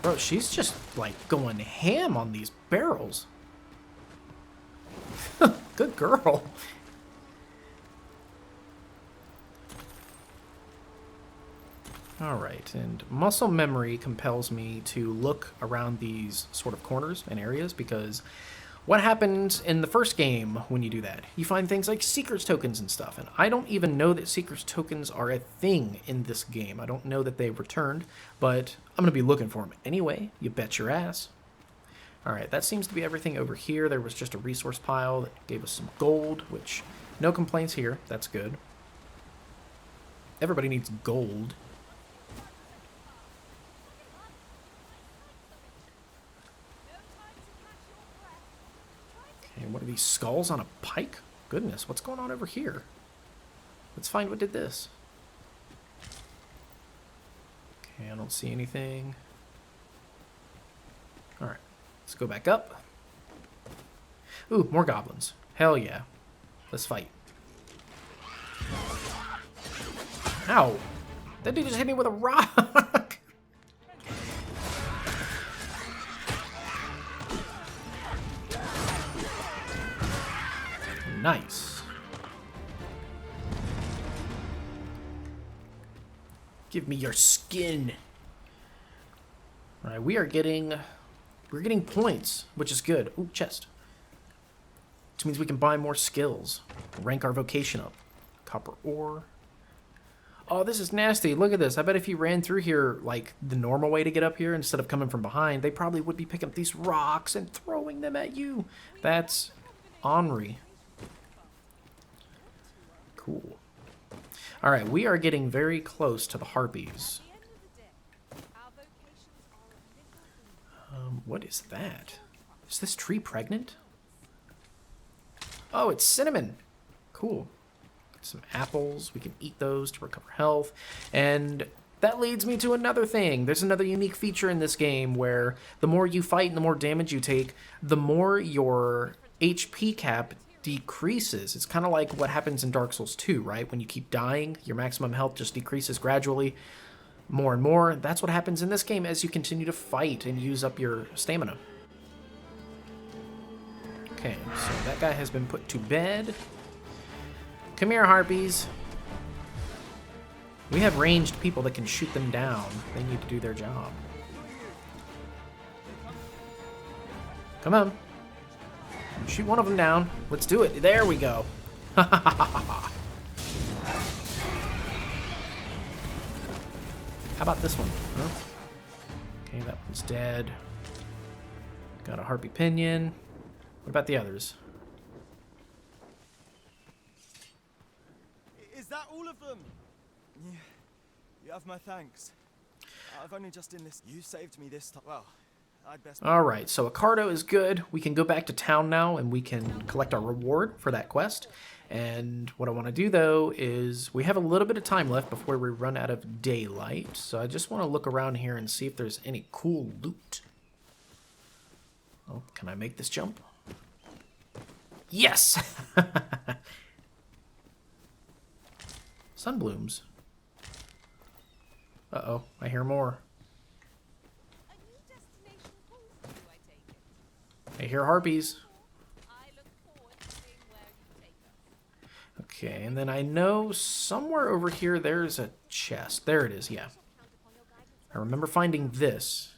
Bro, she's just, like, going ham on these barrels. Good girl. Alright, and muscle memory compels me to look around these sort of corners and areas, because what happens in the first game when you do that? You find things like Seeker's tokens and stuff, and I don't even know that Seeker's tokens are a thing in this game. I don't know that they've returned, but I'm going to be looking for them anyway, you bet your ass. Alright, that seems to be everything over here. There was just a resource pile that gave us some gold, which, no complaints here, that's good. Everybody needs gold. And what are these skulls on a pike? Goodness, what's going on over here? Let's find what did this. Okay, I don't see anything. Alright, let's go back up. Ooh, more goblins. Hell yeah. Let's fight. Ow! That dude just hit me with a rock! Nice. Give me your skin. All right, we're getting points, which is good. Ooh, chest. Which means we can buy more skills, rank our vocation up. Copper ore. Oh, this is nasty. Look at this. I bet if you ran through here like the normal way to get up here instead of coming from behind, they probably would be picking up these rocks and throwing them at you. That's ornery. Cool. Alright, we are getting very close to the harpies. What is that? Is this tree pregnant? Oh, it's cinnamon. Cool. Some apples. We can eat those to recover health. And that leads me to another thing. There's another unique feature in this game where the more you fight and the more damage you take, the more your HP cap decreases. It's kind of like what happens in Dark Souls 2, right? When you keep dying, your maximum health just decreases gradually more and more. That's what happens in this game as you continue to fight and use up your stamina. Okay, so that guy has been put to bed. Come here, harpies. We have ranged people that can shoot them down. They need to do their job. Come on. Shoot one of them down. Let's do it. There we go. How about this one? Huh? Okay, that one's dead. Got a harpy pinion. What about the others? Is that all of them? Yeah, you have my thanks. I've only just enlisted. You saved me this time. Well, I'd best. All right, so Accardo is good. We can go back to town now and we can collect our reward for that quest. And what I want to do though is we have a little bit of time left before we run out of daylight. So I just want to look around here and see if there's any cool loot. Oh, can I make this jump? Yes! Sunblooms. Uh-oh, I hear more. I hear harpies. Okay, and then I know somewhere over here there's a chest. There it is, yeah. I remember finding this.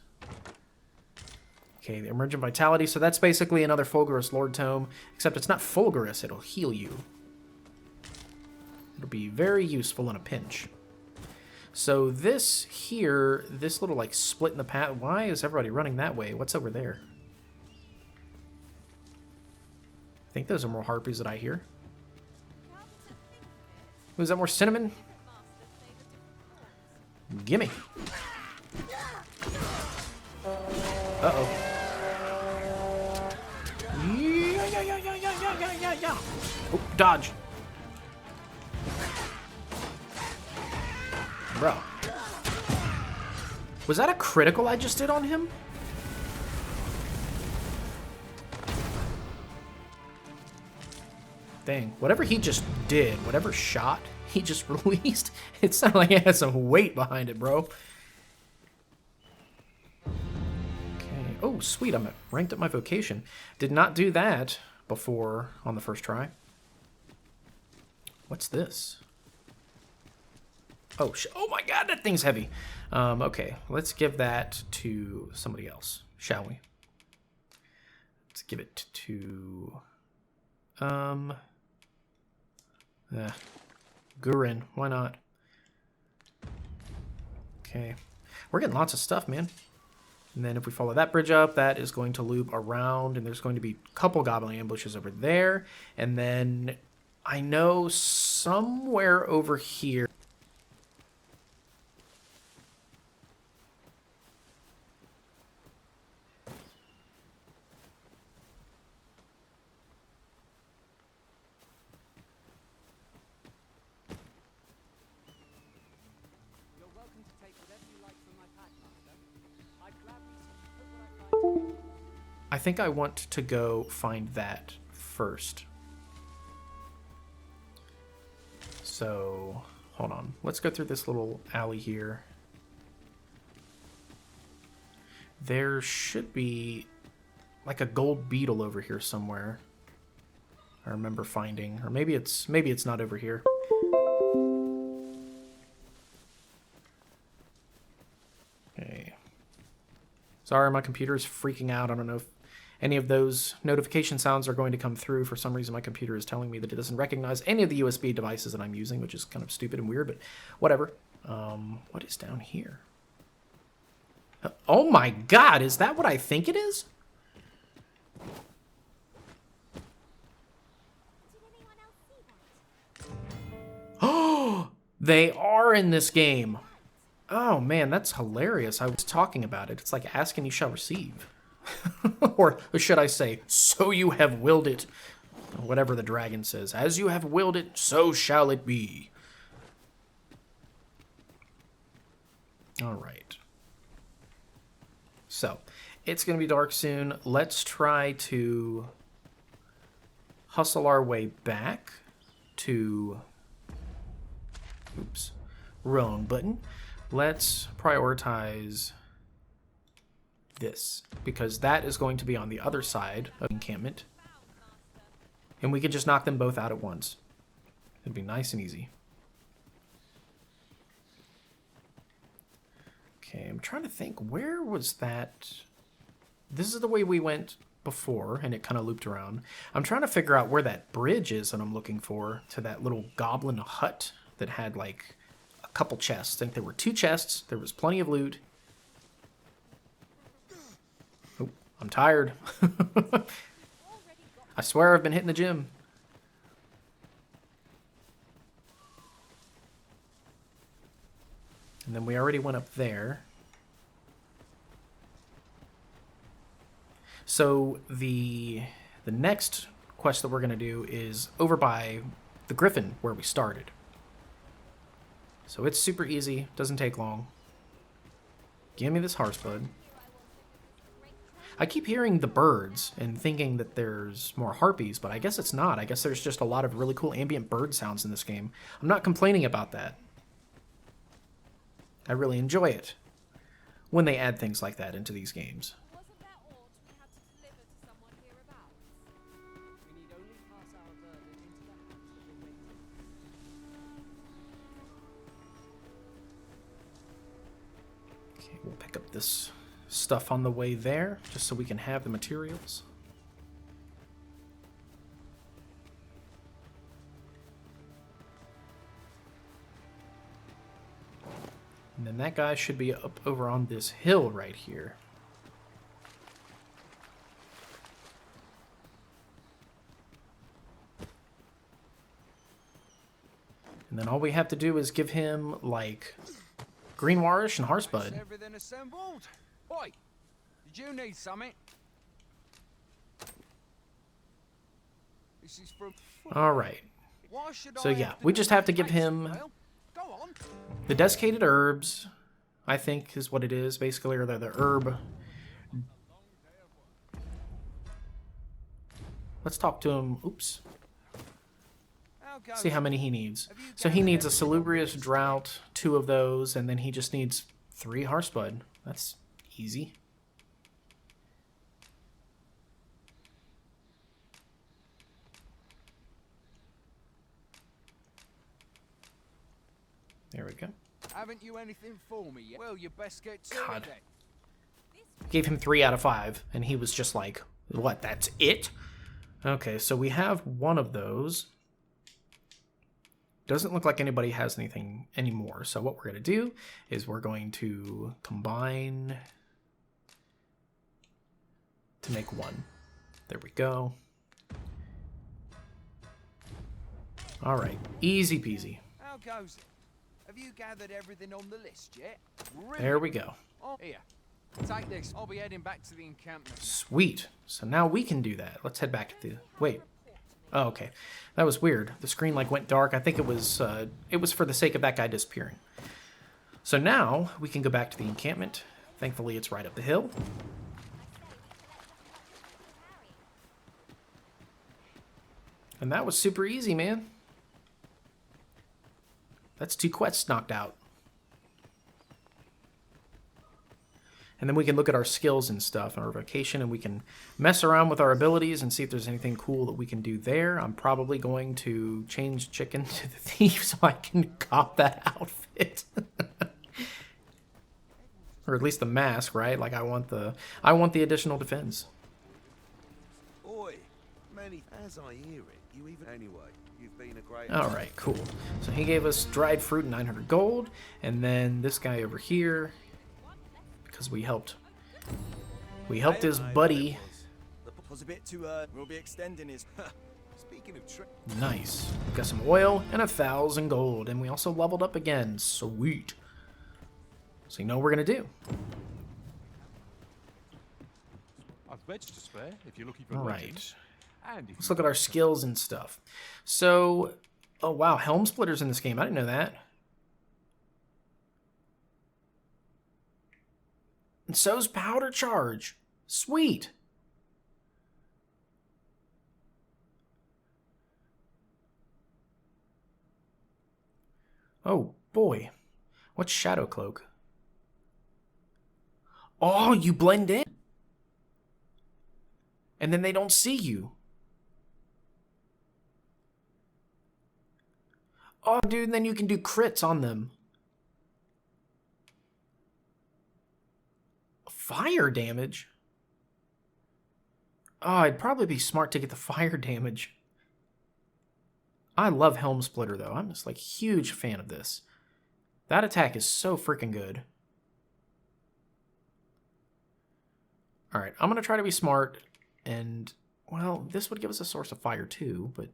Okay, the Emergent Vitality, so that's basically another Fulgurous Lord Tome, except it's not Fulgurous, it'll heal you. It'll be very useful in a pinch. So this here, this little like split in the path, why is everybody running that way? What's over there? I think those are more harpies that I hear. Was that more cinnamon? Gimme. Uh-oh. Yeah. Oh, dodge. Bro. Was that a critical I just did on him? Dang. Whatever he just did, whatever shot he just released, it sounded like it had some weight behind it, bro. Okay. Oh, sweet. I'm ranked up my vocation. Did not do that before on the first try. What's this? Oh, oh my god, that thing's heavy. Okay, let's give that to somebody else, shall we? Let's give it to... Gurin, why not? Okay. We're getting lots of stuff, man. And then if we follow that bridge up, that is going to loop around, and there's going to be a couple goblin ambushes over there. And then I know somewhere over here... I think I want to go find that first. So, hold on. Let's go through this little alley here. There should be like a gold beetle over here somewhere. I remember finding, or maybe it's not over here. Okay. Sorry, my computer is freaking out. I don't know if any of those notification sounds are going to come through. For some reason, my computer is telling me that it doesn't recognize any of the USB devices that I'm using, which is kind of stupid and weird, but whatever. What is down here? Oh my god, is that what I think it is? Oh, they are in this game. Oh man, that's hilarious. I was talking about it. It's like ask and you shall receive. Or should I say, so you have willed it. Whatever the dragon says. As you have willed it, so shall it be. Alright. So, it's going to be dark soon. Let's try to hustle our way back to... Oops. Wrong button. Let's prioritize this, because that is going to be on the other side of encampment. And we can just knock them both out at once. It'd be nice and easy. Okay, I'm trying to think, where was that? This is the way we went before, and it kind of looped around. I'm trying to figure out where that bridge is that I'm looking for, to that little goblin hut that had like a couple chests. I think there were 2 chests, there was plenty of loot. Oh, I'm tired. I swear I've been hitting the gym. And then we already went up there. So the next quest that we're going to do is over by the Griffin where we started. So it's super easy, doesn't take long. Give me this Hearthbud. I keep hearing the birds and thinking that there's more harpies, but I guess it's not. I guess there's just a lot of really cool ambient bird sounds in this game. I'm not complaining about that. I really enjoy it when they add things like that into these games. Okay, we'll pick up this stuff on the way there, just so we can have the materials. And then that guy should be up over on this hill right here. And then all we have to do is give him, like, Green Warish and Is Hearthbud. everything assembled? Oi, did you need something? This is from. Alright. Why should So I yeah, have to we do just that have to give face? him Well, go on. the desiccated herbs, I think is what it is, basically, or they're the herb. Let's talk to him. Oops. See how many he needs. So he needs a Salubrious Drought, 2 of those, and then he just needs 3 Hearthbud. That's easy. There we go. Haven't you anything for me yet? Well, you best get to God. it then. Gave him 3 out of 5, and he was just like, what, that's it? Okay, so we have one of those. Doesn't look like anybody has anything anymore. So what we're going to do is we're going to combine to make 1. There we go. All right, easy peasy. How goes it? Have you gathered everything on the list yet? There we go. Oh, here, take this. I'll be heading back to the encampment now. Sweet. So now we can do that. Let's head back to the... Wait. Oh, okay. That was weird. The screen like went dark. I think it was for the sake of that guy disappearing. So now we can go back to the encampment. Thankfully, it's right up the hill. And that was super easy, man. That's 2 quests knocked out. And then we can look at our skills and stuff and our vocation, and we can mess around with our abilities and see if there's anything cool that we can do there. I'm probably going to change Chicken to the Thief so I can cop that outfit. Or at least the mask, right? Like I want the additional defense. Oi, many as I hear it, you even anyway. You've been a great. All right, cool. So he gave us dried fruit and 900 gold, and then this guy over here, because we helped his buddy. Was a bit too we'll be extending his. Speaking of Nice. We've got some oil and 1,000 gold, and we also leveled up again. Sweet. So you know what we're gonna do. I've veg to spare if you're looking for All weapons. right. Let's look at our skills and stuff. So, oh wow, Helm Splitter's in this game. I didn't know that. And so's Powder Charge. Sweet. Oh boy. What's Shadow Cloak? Oh, you blend in. And then they don't see you. Oh, dude, then you can do crits on them. Fire damage? Oh, it'd probably be smart to get the fire damage. I love Helm Splitter, though. I'm just, like, huge fan of this. That attack is so freaking good. Alright, I'm going to try to be smart, and, well, this would give us a source of fire, too, but...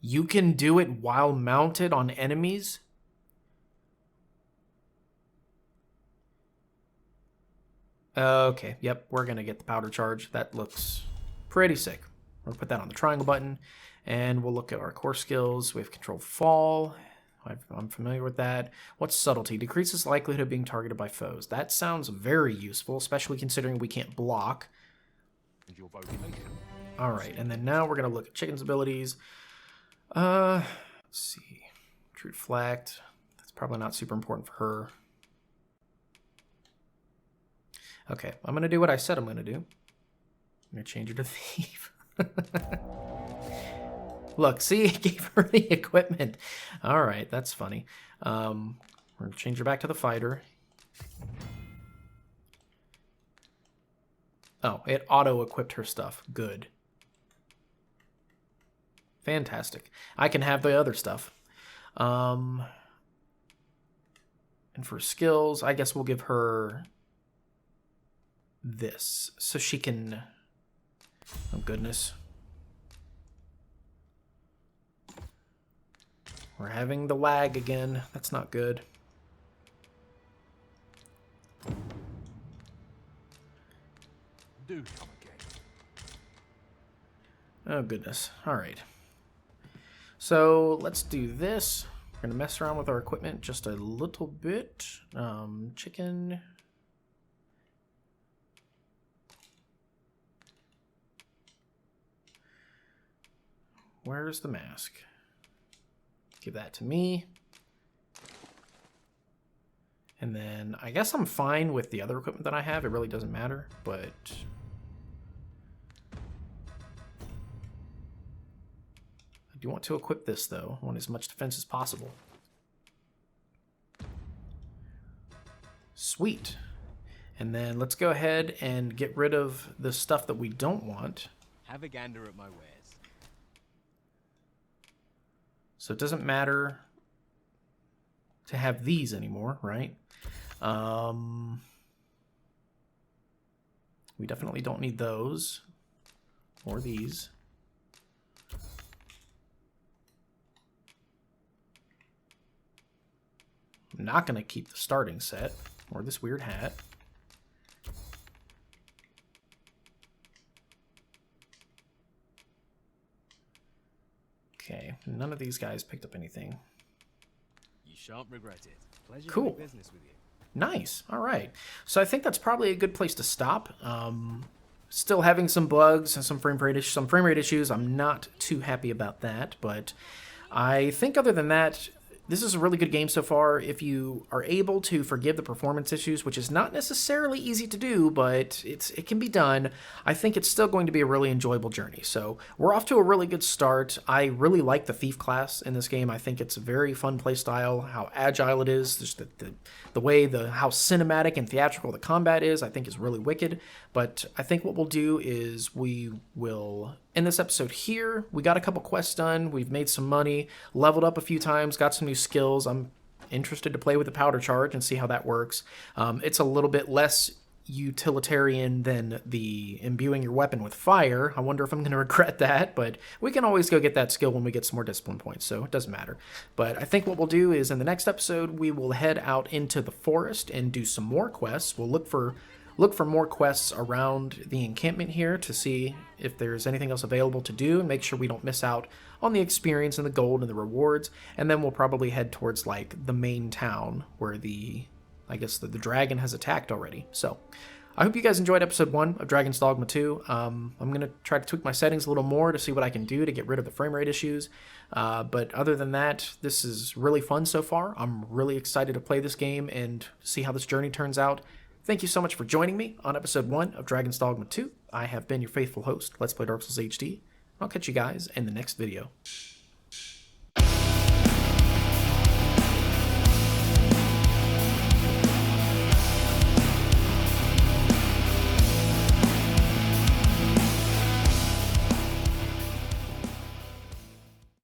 You can do it while mounted on enemies? Okay, yep, we're going to get the powder charge. That looks pretty sick. We'll put that on the triangle button, and we'll look at our core skills. We have control fall. I'm familiar with that. What's subtlety? Decreases likelihood of being targeted by foes. That sounds very useful, especially considering we can't block. All right, and then now we're going to look at Chicken's abilities. Let's see. True Deflect. That's probably not super important for her. Okay, I'm going to do what I said I'm going to do. I'm going to change her to Thief. Look, see, it gave her the equipment. All right, that's funny. We're going to change her back to the fighter. Oh, it auto-equipped her stuff. Good. Fantastic. I can have the other stuff. And for skills, I guess we'll give her this. So she can... Oh, goodness. We're having the lag again. That's not good. Do come again. Oh, goodness. All right. So let's do this. We're going to mess around with our equipment just a little bit. Chicken. Where's the mask? Give that to me. And then I guess I'm fine with the other equipment that I have. It really doesn't matter, but I do want to equip this though. I want as much defense as possible. Sweet. And then let's go ahead and get rid of the stuff that we don't want. Have a gander at my wares. So it doesn't matter to have these anymore, right? We definitely don't need those or these. I'm not going to keep the starting set or this weird hat. Okay, none of these guys picked up anything. You shan't regret it. Pleasure Cool. doing business with you. Nice. All right. So I think that's probably a good place to stop. Still having some bugs and some frame rate issues. I'm not too happy about that, but I think other than that, this is a really good game so far. If you are able to forgive the performance issues, which is not necessarily easy to do, but it can be done, I think it's still going to be a really enjoyable journey. So we're off to a really good start. I really like the Thief class in this game. I think it's a very fun play style, how agile it is, just the way, how cinematic and theatrical the combat is, I think is really wicked. But I think what we'll do is we will end this episode here. We got a couple quests done. We've made some money, leveled up a few times, got some new skills. I'm interested to play with the powder charge and see how that works. It's a little bit less utilitarian than the imbuing your weapon with fire. I wonder if I'm going to regret that, but we can always go get that skill when we get some more discipline points, so it doesn't matter. But I think what we'll do is in the next episode, we will head out into the forest and do some more quests. We'll look for more quests around the encampment here to see if there's anything else available to do and make sure we don't miss out on the experience and the gold and the rewards. And then we'll probably head towards like the main town where I guess the dragon has attacked already. So I hope you guys enjoyed episode 1 of Dragon's Dogma 2. I'm going to try to tweak my settings a little more to see what I can do to get rid of the frame rate issues. But other than that, this is really fun so far. I'm really excited to play this game and see how this journey turns out. Thank you so much for joining me on episode 1 of Dragon's Dogma 2. I have been your faithful host, Let's Play Dark Souls HD. I'll catch you guys in the next video.